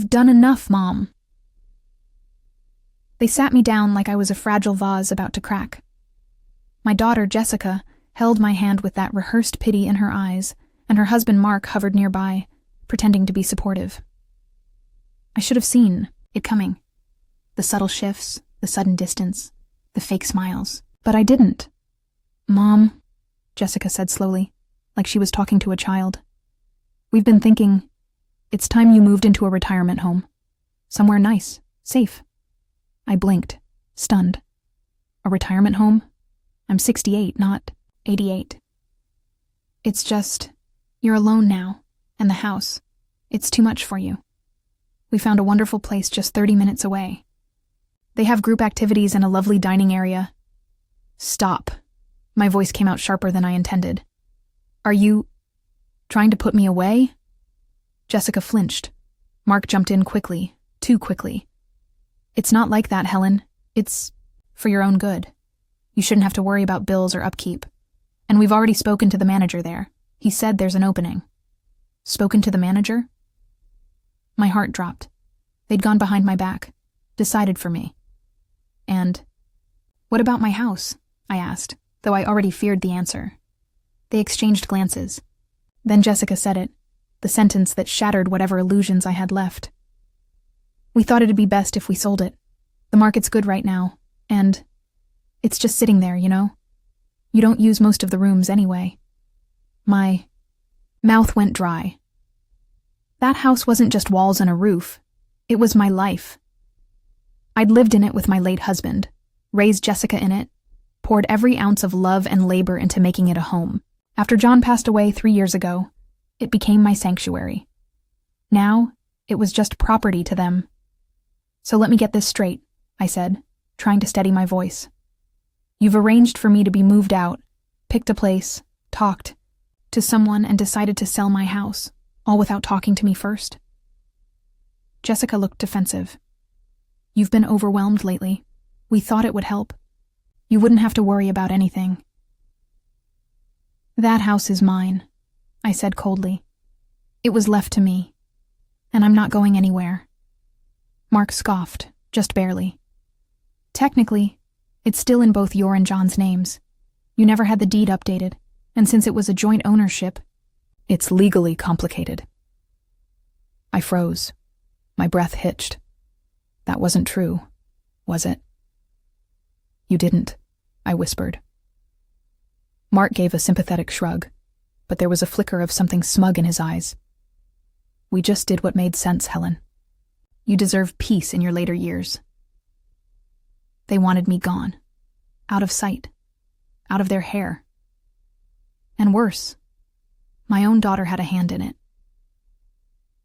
You've done enough, Mom. They sat me down like I was a fragile vase about to crack. My daughter, Jessica, held my hand with that rehearsed pity in her eyes, and her husband, Mark, hovered nearby, pretending to be supportive. I should have seen it coming. The subtle shifts, the sudden distance, the fake smiles. But I didn't. Mom, Jessica said slowly, like she was talking to a child. We've been thinking, it's time you moved into a retirement home. Somewhere nice, safe. I blinked, stunned. A retirement home? I'm 68, not 88. It's just, you're alone now, and the house. It's too much for you. We found a wonderful place just 30 minutes away. They have group activities and a lovely dining area. Stop. My voice came out sharper than I intended. Are you trying to put me away? Jessica flinched. Mark jumped in quickly, too quickly. It's not like that, Helen. It's for your own good. You shouldn't have to worry about bills or upkeep. And we've already spoken to the manager there. He said there's an opening. Spoken to the manager? My heart dropped. They'd gone behind my back, decided for me. And what about my house? I asked, though I already feared the answer. They exchanged glances. Then Jessica said it, the sentence that shattered whatever illusions I had left. We thought it'd be best if we sold it. The market's good right now, and it's just sitting there, you know? You don't use most of the rooms anyway. My mouth went dry. That house wasn't just walls and a roof. It was my life. I'd lived in it with my late husband, raised Jessica in it, poured every ounce of love and labor into making it a home. After John passed away 3 years ago, it became my sanctuary. Now, it was just property to them. So let me get this straight, I said, trying to steady my voice. You've arranged for me to be moved out, picked a place, talked to someone, and decided to sell my house, all without talking to me first? Jessica looked defensive. You've been overwhelmed lately. We thought it would help. You wouldn't have to worry about anything. That house is mine, I said coldly. It was left to me, and I'm not going anywhere. Mark scoffed, just barely. Technically, it's still in both your and John's names. You never had the deed updated, and since it was a joint ownership, it's legally complicated. I froze. My breath hitched. That wasn't true, was it? You didn't, I whispered. Mark gave a sympathetic shrug, but there was a flicker of something smug in his eyes. We just did what made sense, Helen. You deserve peace in your later years. They wanted me gone, out of sight, out of their hair. And worse, my own daughter had a hand in it.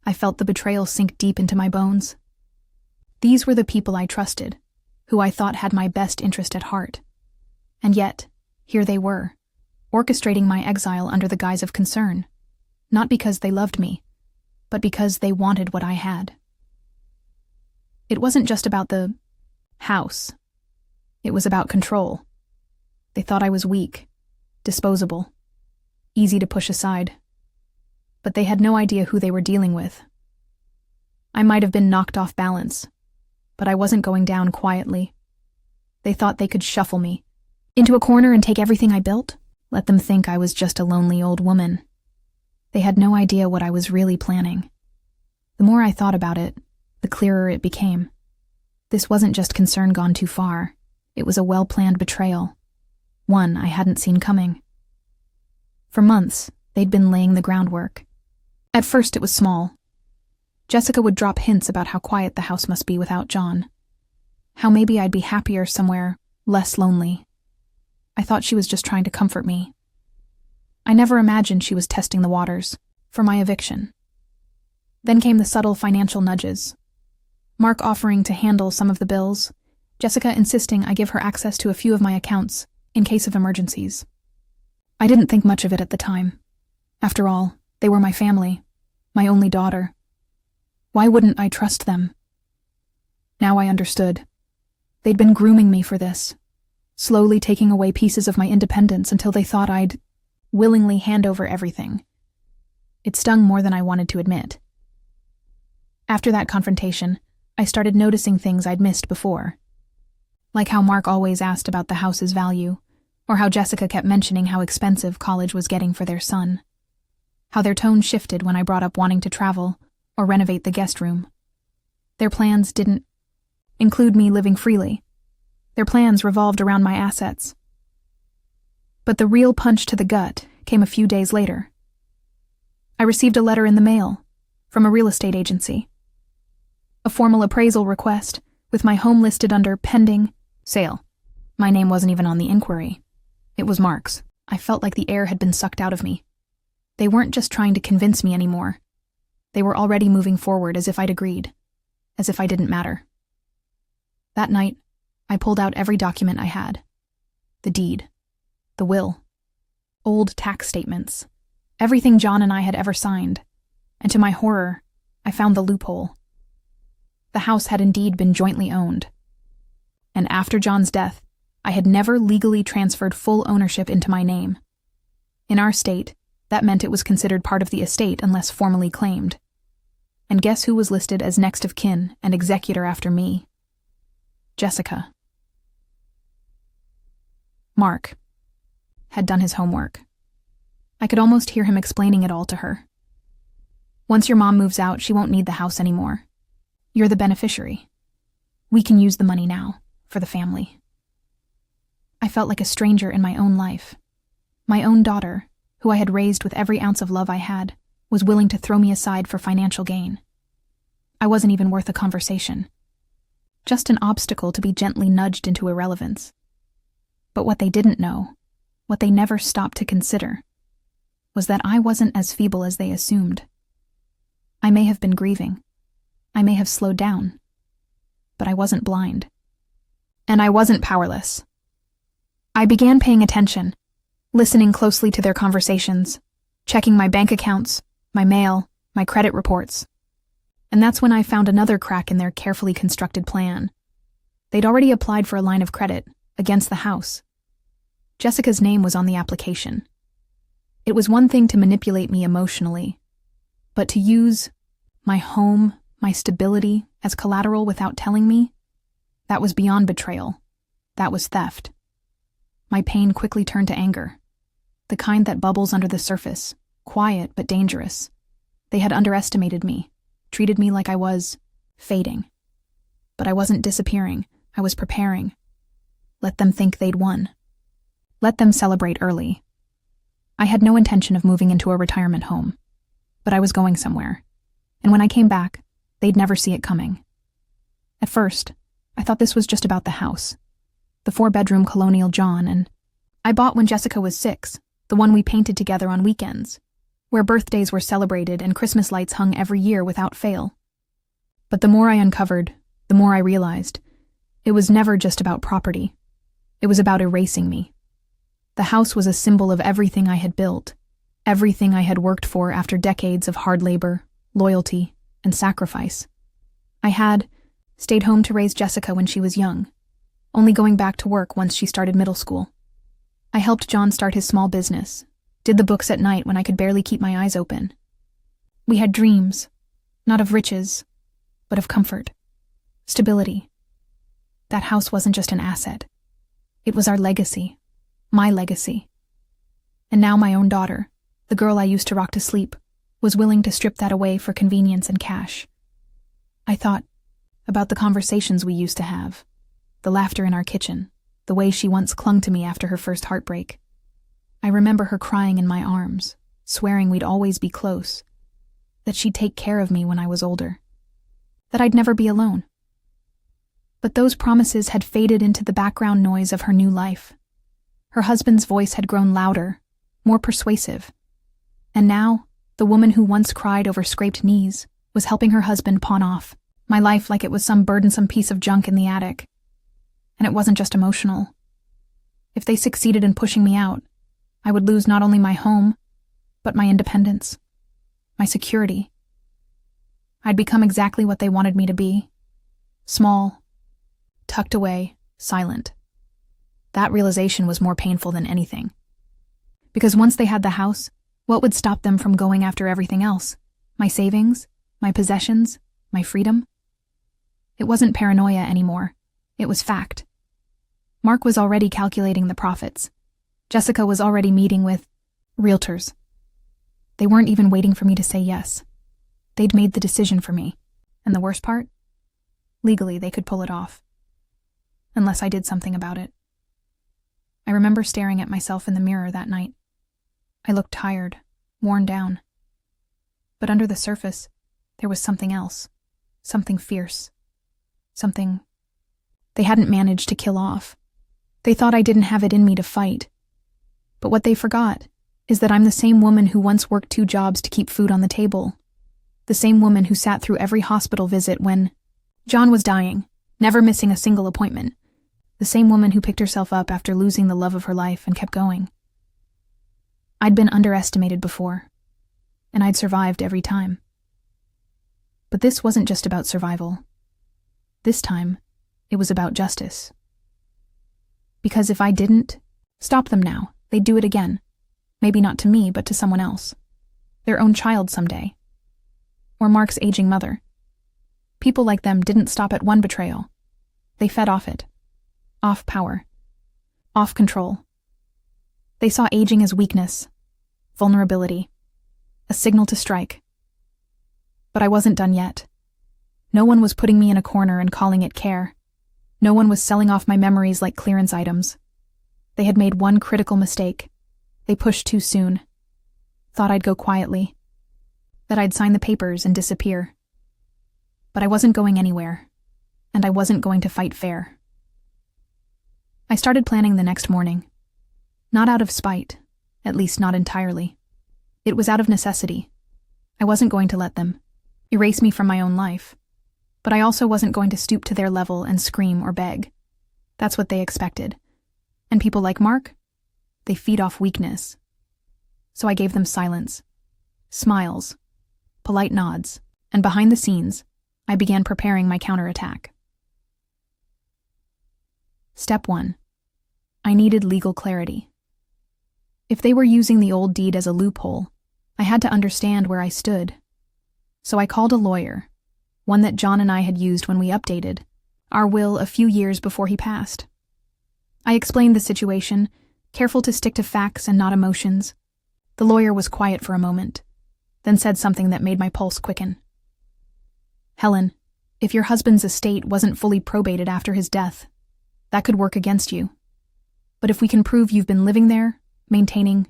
I felt the betrayal sink deep into my bones. These were the people I trusted, who I thought had my best interest at heart. And yet, here they were, orchestrating my exile under the guise of concern, not because they loved me, but because they wanted what I had. It wasn't just about the house. It was about control. They thought I was weak, disposable, easy to push aside. But they had no idea who they were dealing with. I might have been knocked off balance, but I wasn't going down quietly. They thought they could shuffle me into a corner and take everything I built, let them think I was just a lonely old woman. They had no idea what I was really planning. The more I thought about it, the clearer it became. This wasn't just concern gone too far. It was a well-planned betrayal, one I hadn't seen coming. For months, they'd been laying the groundwork. At first it was small. Jessica would drop hints about how quiet the house must be without John. How maybe I'd be happier somewhere, less lonely. I thought she was just trying to comfort me. I never imagined she was testing the waters for my eviction. Then came the subtle financial nudges. Mark offering to handle some of the bills, Jessica insisting I give her access to a few of my accounts in case of emergencies. I didn't think much of it at the time. After all, they were my family, my only daughter. Why wouldn't I trust them? Now I understood. They'd been grooming me for this, slowly taking away pieces of my independence until they thought I'd willingly hand over everything. It stung more than I wanted to admit. After that confrontation, I started noticing things I'd missed before. Like how Mark always asked about the house's value, or how Jessica kept mentioning how expensive college was getting for their son. How their tone shifted when I brought up wanting to travel or renovate the guest room. Their plans didn't include me living freely. Their plans revolved around my assets. But the real punch to the gut came a few days later. I received a letter in the mail from a real estate agency. A formal appraisal request with my home listed under pending sale. My name wasn't even on the inquiry. It was Mark's. I felt like the air had been sucked out of me. They weren't just trying to convince me anymore. They were already moving forward as if I'd agreed, as if I didn't matter. That night, I pulled out every document I had. The deed, the will, old tax statements, everything John and I had ever signed, and to my horror, I found the loophole. The house had indeed been jointly owned. And after John's death, I had never legally transferred full ownership into my name. In our state, that meant it was considered part of the estate unless formally claimed. And guess who was listed as next of kin and executor after me? Jessica. Mark had done his homework. I could almost hear him explaining it all to her. Once your mom moves out, she won't need the house anymore. You're the beneficiary. We can use the money now, for the family. I felt like a stranger in my own life. My own daughter, who I had raised with every ounce of love I had, was willing to throw me aside for financial gain. I wasn't even worth a conversation. Just an obstacle to be gently nudged into irrelevance. But what they didn't know, what they never stopped to consider, was that I wasn't as feeble as they assumed. I may have been grieving. I may have slowed down. But I wasn't blind. And I wasn't powerless. I began paying attention, listening closely to their conversations, checking my bank accounts, my mail, my credit reports. And that's when I found another crack in their carefully constructed plan. They'd already applied for a line of credit against the house. Jessica's name was on the application. It was one thing to manipulate me emotionally, but to use my home, my stability, as collateral without telling me, that was beyond betrayal. That was theft. My pain quickly turned to anger, the kind that bubbles under the surface, quiet but dangerous. They had underestimated me, treated me like I was fading. But I wasn't disappearing, I was preparing. Let them think they'd won. Let them celebrate early. I had no intention of moving into a retirement home, but I was going somewhere. And when I came back, they'd never see it coming. At first, I thought this was just about the house. The 4-bedroom colonial John, and I bought when Jessica was 6, the one we painted together on weekends, where birthdays were celebrated and Christmas lights hung every year without fail. But the more I uncovered, the more I realized it was never just about property. It was about erasing me. The house was a symbol of everything I had built, everything I had worked for after decades of hard labor, loyalty, and sacrifice. I had stayed home to raise Jessica when she was young, only going back to work once she started middle school. I helped John start his small business, did the books at night when I could barely keep my eyes open. We had dreams, not of riches, but of comfort, stability. That house wasn't just an asset. It was our legacy, my legacy. And now my own daughter, the girl I used to rock to sleep, was willing to strip that away for convenience and cash. I thought about the conversations we used to have, the laughter in our kitchen, the way she once clung to me after her first heartbreak. I remember her crying in my arms, swearing we'd always be close, that she'd take care of me when I was older, that I'd never be alone. But those promises had faded into the background noise of her new life. Her husband's voice had grown louder, more persuasive. And now, the woman who once cried over scraped knees was helping her husband pawn off my life like it was some burdensome piece of junk in the attic. And it wasn't just emotional. If they succeeded in pushing me out, I would lose not only my home, but my independence, my security. I'd become exactly what they wanted me to be. Small, tucked away, silent. That realization was more painful than anything. Because once they had the house, what would stop them from going after everything else? My savings, my possessions, My freedom? It wasn't paranoia anymore. It was fact. Mark was already calculating the profits. Jessica was already meeting with realtors. They weren't even waiting for me to say yes. They'd made the decision for me. And the worst part? Legally, they could pull it off. Unless I did something about it. I remember staring at myself in the mirror that night. I looked tired, worn down. But under the surface, there was something else. Something fierce. Something they hadn't managed to kill off. They thought I didn't have it in me to fight. But what they forgot is that I'm the same woman who once worked 2 jobs to keep food on the table. The same woman who sat through every hospital visit when John was dying, never missing a single appointment. The same woman who picked herself up after losing the love of her life and kept going. I'd been underestimated before, and I'd survived every time. But this wasn't just about survival. This time, it was about justice. Because if I didn't stop them now, they'd do it again. Maybe not to me, but to someone else. Their own child someday. Or Mark's aging mother. People like them didn't stop at one betrayal. They fed off it. Off power. Off control. They saw aging as weakness, vulnerability, a signal to strike. But I wasn't done yet. No one was putting me in a corner and calling it care. No one was selling off my memories like clearance items. They had made one critical mistake. They pushed too soon. Thought I'd go quietly. That I'd sign the papers and disappear. But I wasn't going anywhere, and I wasn't going to fight fair. I started planning the next morning. Not out of spite, at least not entirely. It was out of necessity. I wasn't going to let them erase me from my own life. But I also wasn't going to stoop to their level and scream or beg. That's what they expected. And people like Mark? They feed off weakness. So I gave them silence, smiles, polite nods, and behind the scenes, I began preparing my counterattack. Step 1. I needed legal clarity. If they were using the old deed as a loophole, I had to understand where I stood. So I called a lawyer, one that John and I had used when we updated our will a few years before he passed. I explained the situation, careful to stick to facts and not emotions. The lawyer was quiet for a moment, then said something that made my pulse quicken. Helen, if your husband's estate wasn't fully probated after his death, that could work against you. But if we can prove you've been living there, maintaining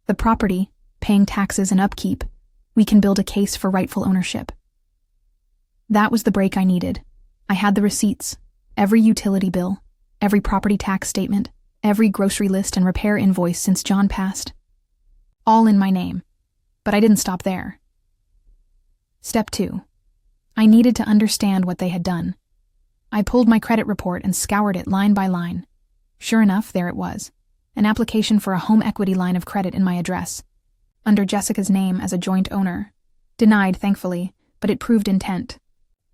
the property, paying taxes and upkeep, we can build a case for rightful ownership. That was the break I needed. I had the receipts, every utility bill, every property tax statement, every grocery list and repair invoice since John passed. All in my name. But I didn't stop there. Step 2. I needed to understand what they had done. I pulled my credit report and scoured it line by line. Sure enough, there it was. An application for a home equity line of credit in my address, under Jessica's name as a joint owner. Denied, thankfully, but it proved intent.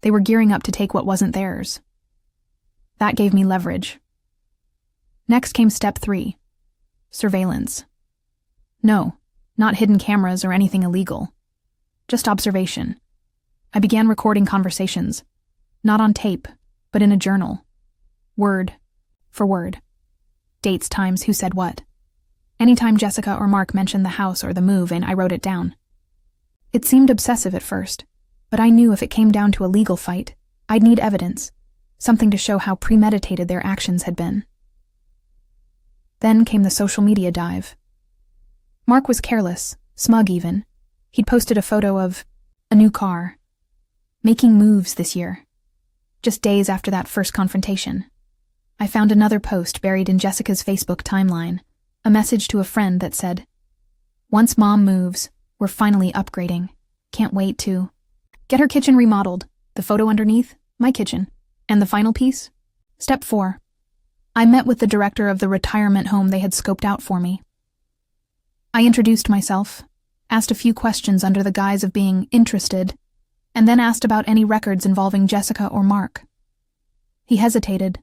They were gearing up to take what wasn't theirs. That gave me leverage. Next came step 3. Surveillance. No, not hidden cameras or anything illegal. Just observation. I began recording conversations. Not on tape, but in a journal. Word for word. Dates, times, who said what. Anytime Jessica or Mark mentioned the house or the move in, I wrote it down. It seemed obsessive at first, but I knew if it came down to a legal fight, I'd need evidence, something to show how premeditated their actions had been. Then came the social media dive. Mark was careless, smug even. He'd posted a photo of a new car, making moves this year. Just days after that first confrontation, I found another post buried in Jessica's Facebook timeline, a message to a friend that said, "Once Mom moves, we're finally upgrading. Can't wait to get her kitchen remodeled." The photo underneath, my kitchen. And the final piece? Step 4. I met with the director of the retirement home they had scoped out for me. I introduced myself, asked a few questions under the guise of being interested, and then asked about any records involving Jessica or Mark. He hesitated,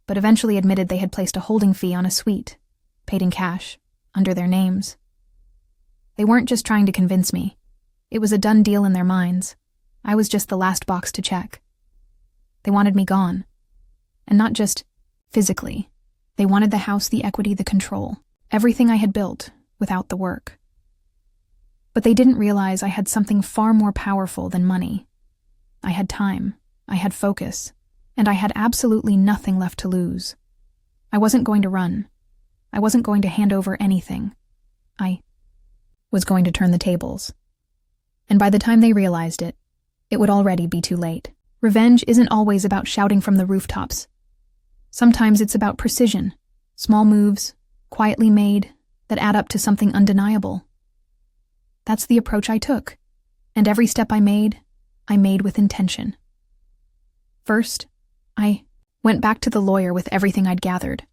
but eventually admitted they had placed a holding fee on a suite, paid in cash, under their names. They weren't just trying to convince me. It was a done deal in their minds. I was just the last box to check. They wanted me gone. And not just physically. They wanted the house, the equity, the control. Everything I had built without the work. But they didn't realize I had something far more powerful than money. I had time, I had focus, and I had absolutely nothing left to lose. I wasn't going to run. I wasn't going to hand over anything. I was going to turn the tables. And by the time they realized it, it would already be too late. Revenge isn't always about shouting from the rooftops. Sometimes it's about precision, small moves, quietly made, that add up to something undeniable. That's the approach I took, and every step I made with intention. First, I went back to the lawyer with everything I'd gathered.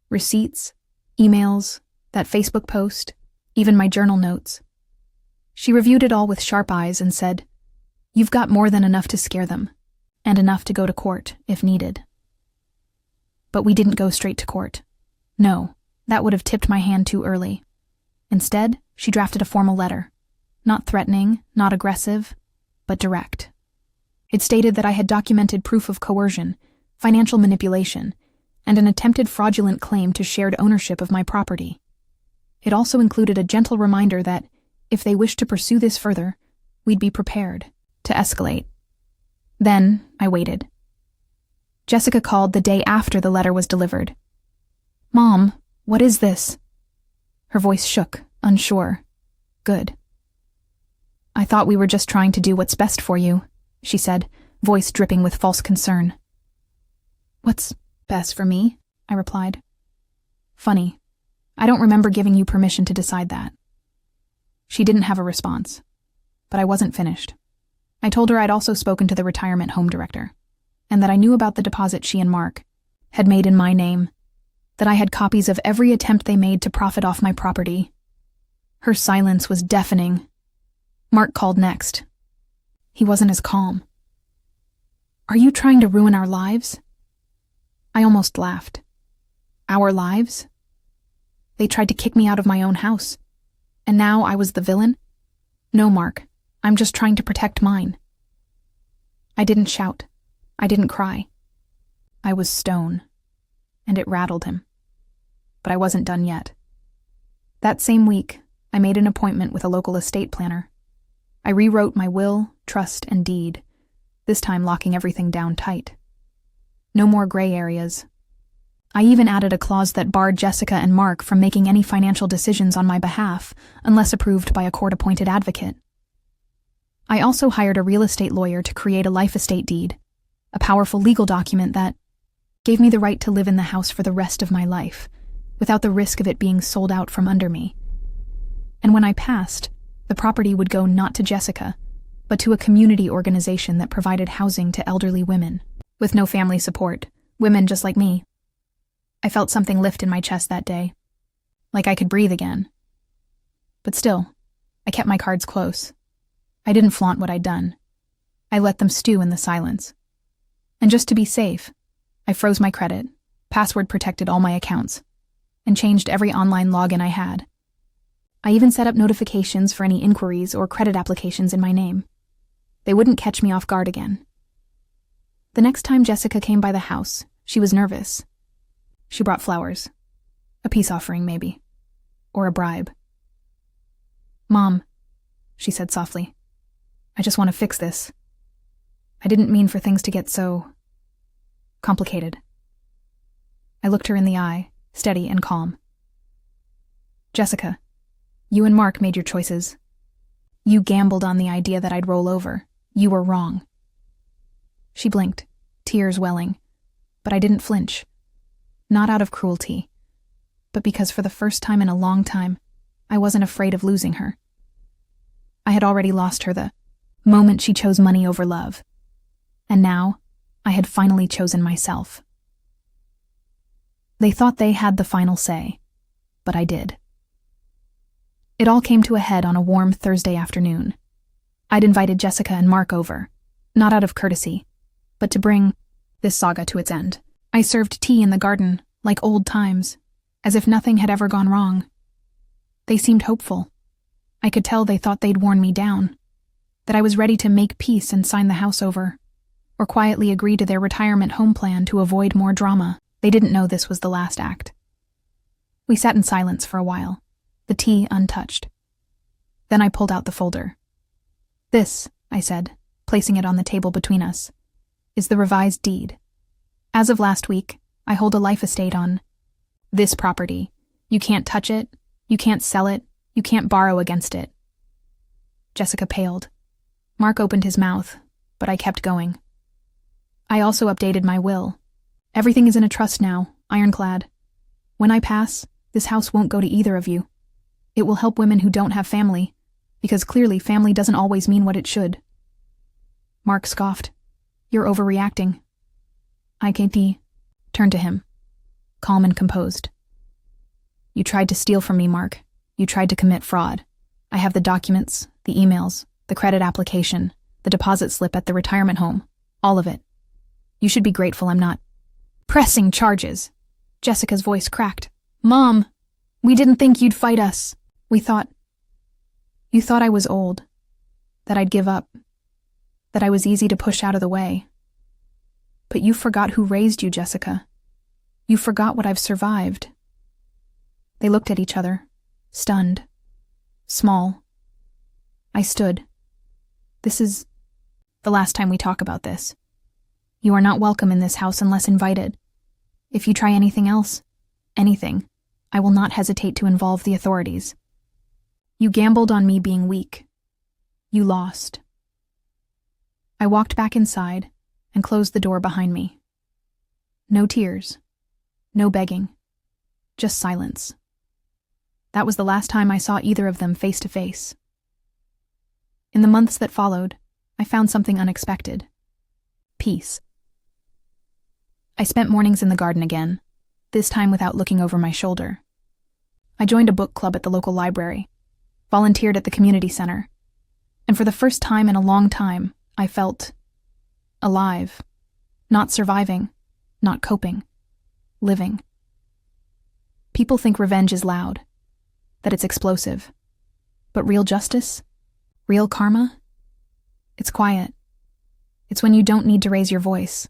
Receipts, emails, that Facebook post, even my journal notes. She reviewed it all with sharp eyes and said, "You've got more than enough to scare them, and enough to go to court, if needed." But we didn't go straight to court. No, that would have tipped my hand too early. Instead, she drafted a formal letter. Not threatening, not aggressive, but direct. It stated that I had documented proof of coercion, financial manipulation, and an attempted fraudulent claim to shared ownership of my property. It also included a gentle reminder that, if they wished to pursue this further, we'd be prepared to escalate. Then, I waited. Jessica called the day after the letter was delivered. "Mom, what is this?" Her voice shook, unsure. "Good." "I thought we were just trying to do what's best for you," she said, voice dripping with false concern. "What's best for me?" I replied. "Funny. I don't remember giving you permission to decide that." She didn't have a response, but I wasn't finished. I told her I'd also spoken to the retirement home director, and that I knew about the deposit she and Mark had made in my name, that I had copies of every attempt they made to profit off my property. Her silence was deafening. Mark called next. He wasn't as calm. "Are you trying to ruin our lives?" I almost laughed. Our lives? They tried to kick me out of my own house. And now I was the villain? "No, Mark. I'm just trying to protect mine." I didn't shout. I didn't cry. I was stone, and it rattled him. But I wasn't done yet. That same week, I made an appointment with a local estate planner. I rewrote my will, trust, and deed, this time locking everything down tight. No more gray areas. I even added a clause that barred Jessica and Mark from making any financial decisions on my behalf unless approved by a court-appointed advocate. I also hired a real estate lawyer to create a life estate deed, a powerful legal document that gave me the right to live in the house for the rest of my life, without the risk of it being sold out from under me. And when I passed, the property would go not to Jessica, but to a community organization that provided housing to elderly women, with no family support, women just like me. I felt something lift in my chest that day, like I could breathe again. But still, I kept my cards close. I didn't flaunt what I'd done. I let them stew in the silence. And just to be safe, I froze my credit, password protected all my accounts, and changed every online login I had. I even set up notifications for any inquiries or credit applications in my name. They wouldn't catch me off guard again. The next time Jessica came by the house, she was nervous. She brought flowers. A peace offering, maybe. Or a bribe. "Mom," she said softly, "I just want to fix this. I didn't mean for things to get so complicated." I looked her in the eye, steady and calm. "Jessica, you and Mark made your choices. You gambled on the idea that I'd roll over. You were wrong." She blinked, tears welling, but I didn't flinch. Not out of cruelty, but because for the first time in a long time, I wasn't afraid of losing her. I had already lost her the moment she chose money over love, and now I had finally chosen myself. They thought they had the final say, but I did. It all came to a head on a warm Thursday afternoon. I'd invited Jessica and Mark over, not out of courtesy, but to bring this saga to its end. I served tea in the garden, like old times, as if nothing had ever gone wrong. They seemed hopeful. I could tell they thought they'd worn me down. that I was ready to make peace and sign the house over, or quietly agree to their retirement home plan to avoid more drama. They didn't know this was the last act. We sat in silence for a while, the tea untouched. Then I pulled out the folder. "This," I said, placing it on the table between us, "is the revised deed. As of last week, I hold a life estate on this property. You can't touch it, you can't sell it, you can't borrow against it." Jessica paled. Mark opened his mouth, but I kept going. "I also updated my will. Everything is in a trust now, ironclad. When I pass, this house won't go to either of you. It will help women who don't have family, because clearly family doesn't always mean what it should." Mark scoffed. "You're overreacting." I turned to him, calm and composed. "You tried to steal from me, Mark. You tried to commit fraud. I have the documents, the emails, the credit application, the deposit slip at the retirement home, all of it. You should be grateful I'm not pressing charges." Jessica's voice cracked. "Mom, we didn't think you'd fight us. You thought I was old, that I'd give up, that I was easy to push out of the way. But you forgot who raised you, Jessica. You forgot what I've survived." They looked at each other, stunned, small. I stood. "This is the last time we talk about this. You are not welcome in this house unless invited. If you try anything else, anything, I will not hesitate to involve the authorities. You gambled on me being weak. You lost." I walked back inside and closed the door behind me. No tears, no begging, just silence. That was the last time I saw either of them face to face. In the months that followed, I found something unexpected. Peace. I spent mornings in the garden again, this time without looking over my shoulder. I joined a book club at the local library, volunteered at the community center, and for the first time in a long time, I felt alive, not surviving, not coping, living. People think revenge is loud, that it's explosive. But real justice, real karma, it's quiet. It's when you don't need to raise your voice,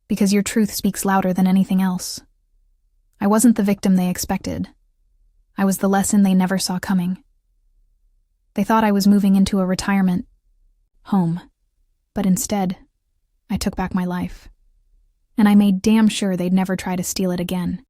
because your truth speaks louder than anything else. I wasn't the victim they expected. I was the lesson they never saw coming. They thought I was moving into a retirement home, but instead, I took back my life. And I made damn sure they'd never try to steal it again.